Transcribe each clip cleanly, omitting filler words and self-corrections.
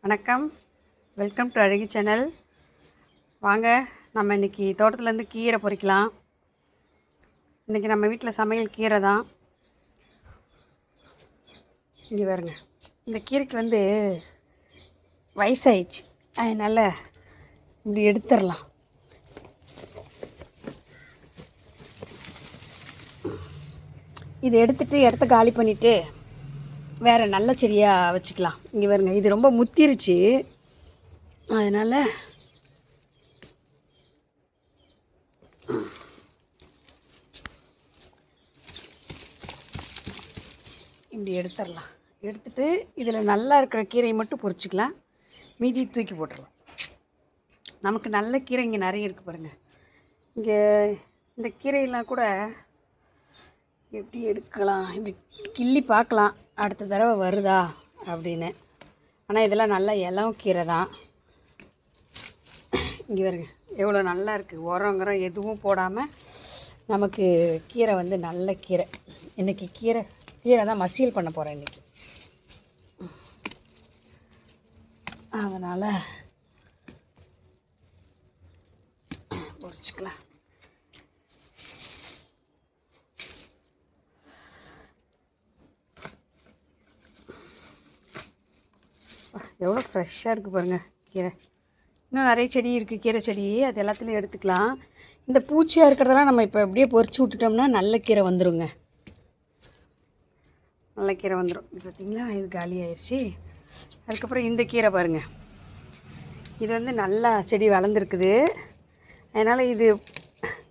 வணக்கம், welcome to அழகி channel. வாங்க, நம்ம இன்றைக்கி தோட்டத்துலேருந்து கீரை பறிக்கலாம். இன்றைக்கி நம்ம வீட்டில் சமையல் கீரை தான். இங்கே பாருங்க, இந்த கீரைக்கு வயசாயிடுச்சு, அதனால் இப்படி எடுத்துடலாம். இதை எடுத்துகிட்டு இடத்த காலி பண்ணிவிட்டு வேறு நல்ல செடியாக வச்சுக்கலாம். இங்கே பாருங்க, இது ரொம்ப முத்திருச்சு, அதனால் இப்படி எடுத்துடலாம். எடுத்துகிட்டு இதில் நல்லா இருக்கிற கீரையை மட்டும் பொறிச்சிக்கலாம், மீதி தூக்கி போட்டுடலாம். நமக்கு நல்ல கீரை இங்கே நிறைய இருக்குது பாருங்கள். இங்கே இந்த கீரையெல்லாம் கூட எப்படி எடுக்கலாம், இப்படி கிள்ளி பார்க்கலாம் அடுத்த தடவை வருதா அப்படின்னு. ஆனால் இதெல்லாம் நல்லா இளம் கீரை தான். இங்கே வருங்க, எவ்வளோ நல்லா இருக்குது. உரங்கிறம் எதுவும் போடாமல் நமக்கு கீரை நல்ல கீரை. இன்றைக்கி கீரை தான் மசியல் பண்ண போகிறேன் இன்றைக்கி. அதனால் பொரிச்சிக்கலாம். எவ்வளோ ஃப்ரெஷ்ஷாக இருக்குது பாருங்கள் கீரை. இன்னும் நிறைய செடி இருக்குது, கீரை செடி, அது எல்லாத்துலேயும் எடுத்துக்கலாம். இந்த பூச்சியாக இருக்கிறதெல்லாம் நம்ம இப்போ அப்படியே பொறிச்சு விட்டுட்டோம்னா நல்ல கீரை வந்துடுங்க. நல்ல கீரை வந்துடும். இது பார்த்திங்களா, இது காலி ஆயிடுச்சு. அதுக்கப்புறம் இந்த கீரை பாருங்கள், இது நல்லா செடி வளர்ந்துருக்குது. அதனால் இது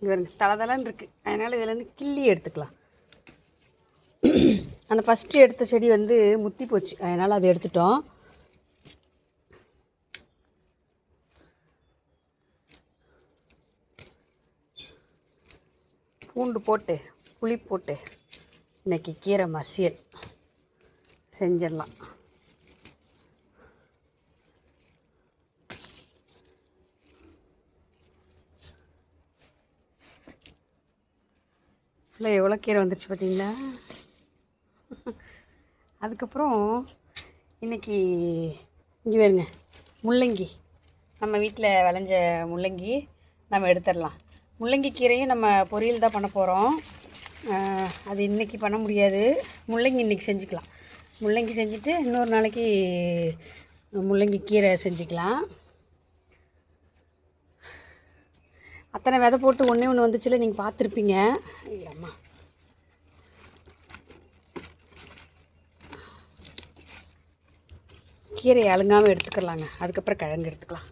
பாருங்க, தளதளன்னு இருக்குது. அதனால் இதிலேருந்து கிள்ளி எடுத்துக்கலாம். அந்த ஃபஸ்ட்டு எடுத்த செடி முத்தி போச்சு, அதனால் அதை எடுத்துட்டோம். பூண்டு போட்டு புளி போட்டு இன்றைக்கி கீரை மசியல் செஞ்சிடலாம். ஃபுல்லாக எவ்வளோ கீரை வந்துருச்சு பார்த்தீங்களா. அதுக்கப்புறம் இன்றைக்கி இங்கே வருங்க, முள்ளங்கி. நம்ம வீட்டில் விளைஞ்ச முள்ளங்கி நம்ம எடுத்துடலாம். முள்ளங்கி கீரையும் நம்ம பொரியல் தான் பண்ண போகிறோம். அது இன்றைக்கி பண்ண முடியாது. முள்ளங்கி இன்றைக்கி செஞ்சுக்கலாம். முள்ளங்கி செஞ்சுட்டு இன்னொரு நாளைக்கு முள்ளங்கி கீரை செஞ்சுக்கலாம். அத்தனை விதை போட்டு ஒன்றே ஒன்று வந்துச்சுல, நீங்கள் பார்த்துருப்பீங்க. இல்லைம்மா, கீரையை அழுங்காமல் எடுத்துக்கலாங்க. அதுக்கப்புறம் கிழங்கு எடுத்துக்கலாம்.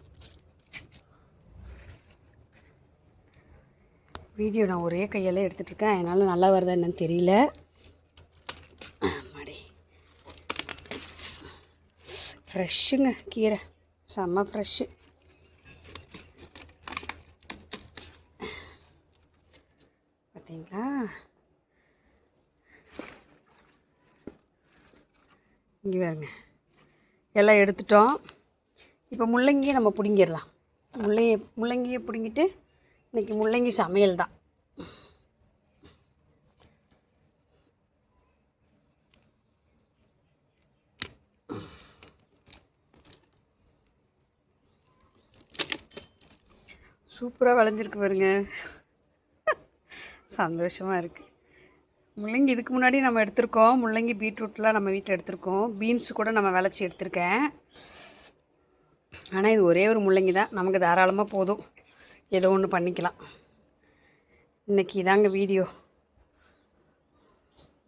வீடியோ நான் ஒரே கையால் எடுத்துகிட்ருக்கேன், அதனால் நல்லா வருதா என்னன்னு தெரியல. மாடி ஃப்ரெஷ்ஷுங்க, கீரை செம்ம ஃப்ரெஷ்ஷு. பார்த்தீங்களா, இங்கே பாருங்க, எல்லாம் எடுத்துட்டோம். இப்போ முள்ளங்கியை நம்ம பிடுங்கிடலாம். முள்ளங்கியை பிடுங்கிட்டு இன்றைக்கி முள்ளங்கி சமையல் தான். சூப்பராக விளைஞ்சிருக்கு பாருங்க, சந்தோஷமாக இருக்குது. முள்ளங்கி இதுக்கு முன்னாடி நம்ம எடுத்திருக்கோம். முள்ளங்கி பீட்ரூட்லாம் நம்ம வீட்டில் எடுத்திருக்கோம். பீன்ஸ் கூட நம்ம விளைச்சி எடுத்திருக்கேன். ஆனால் இது ஒரே ஒரு முள்ளங்கி தான், நமக்கு தாராளமாக போதும். ஏதோ ஒன்று பண்ணிக்கலாம். இன்றைக்கி இதாங்க வீடியோ.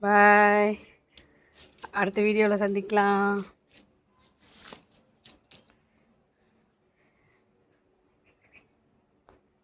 பாய், அடுத்த வீடியோவில் சந்திக்கலாம்.